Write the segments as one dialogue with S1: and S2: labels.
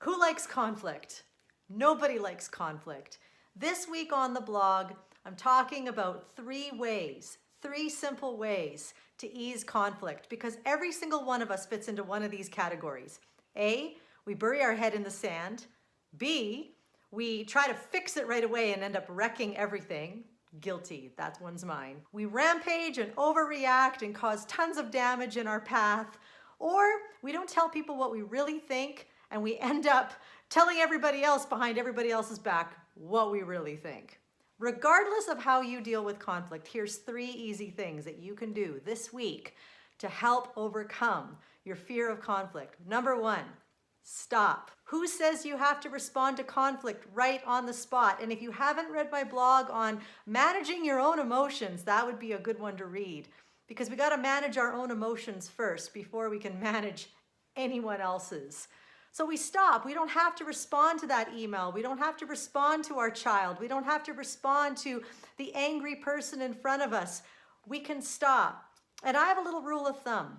S1: Who likes conflict? Nobody likes conflict. This week on the blog, I'm talking about three simple ways to ease conflict, because every single one of us fits into one of these categories. A, we bury our head in the sand. B, we try to fix it right away and end up wrecking everything. Guilty, that one's mine. We rampage and overreact and cause tons of damage in our path. Or we don't tell people what we really think, and we end up telling everybody else behind everybody else's back what we really think. Regardless of how you deal with conflict, here's three easy things that you can do this week to help overcome your fear of conflict. Number one, stop. Who says you have to respond to conflict right on the spot? And if you haven't read my blog on managing your own emotions, that would be a good one to read, because we got to manage our own emotions first before we can manage anyone else's. So we stop. We don't have to respond to that email. We don't have to respond to our child. We don't have to respond to the angry person in front of us. We can stop. And I have a little rule of thumb.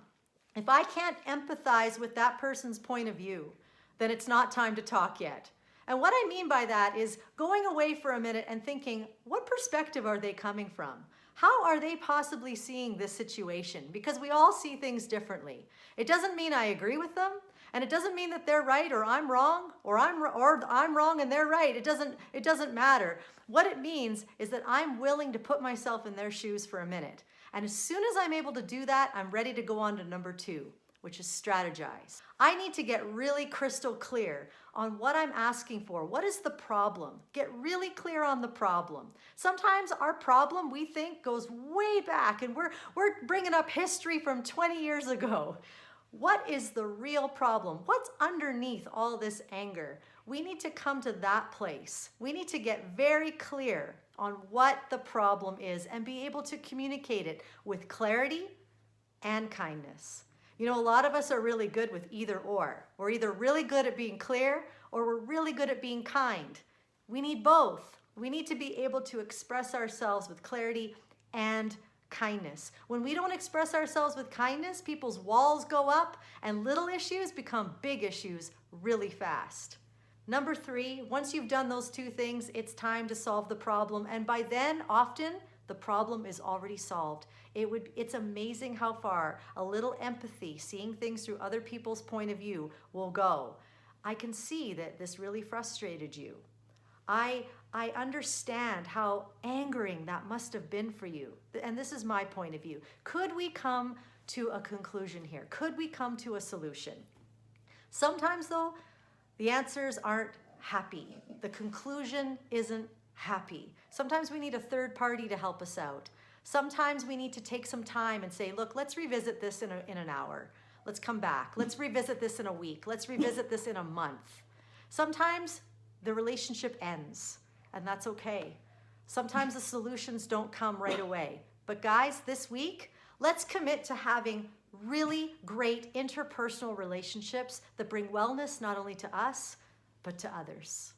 S1: If I can't empathize with that person's point of view, then it's not time to talk yet. And what I mean by that is going away for a minute and thinking, what perspective are they coming from? How are they possibly seeing this situation? Because we all see things differently. It doesn't mean I agree with them, and it doesn't mean that they're right or I'm wrong, or I'm wrong and they're right. It doesn't matter. What it means is that I'm willing to put myself in their shoes for a minute. And as soon as I'm able to do that, I'm ready to go on to number two, which is strategize. I need to get really crystal clear on what I'm asking for. What is the problem? Get really clear on the problem. Sometimes our problem, we think, goes way back, and we're bringing up history from 20 years ago. What is the real problem? What's underneath all this anger? We need to come to that place. We need to get very clear on what the problem is and be able to communicate it with clarity and kindness. You know, a lot of us are really good with either or. We're either really good at being clear or we're really good at being kind. We need both. We need to be able to express ourselves with clarity and kindness. When we don't express ourselves with kindness, people's walls go up and little issues become big issues really fast. Number three, once you've done those two things, it's time to solve the problem. And by then, often, the problem is already solved. It's amazing how far a little empathy, seeing things through other people's point of view, will go. I can see that this really frustrated you. I understand how angering that must have been for you. And this is my point of view. Could we come to a conclusion here? Could we come to a solution? Sometimes, though, the answers aren't happy. The conclusion isn't happy. Sometimes we need a third party to help us out. Sometimes we need to take some time and say, look, let's revisit this in an hour. Let's come back. Let's revisit this in a week. Let's revisit this in a month. Sometimes the relationship ends, and that's okay. Sometimes the solutions don't come right away. But guys, this week, let's commit to having really great interpersonal relationships that bring wellness not only to us, but to others.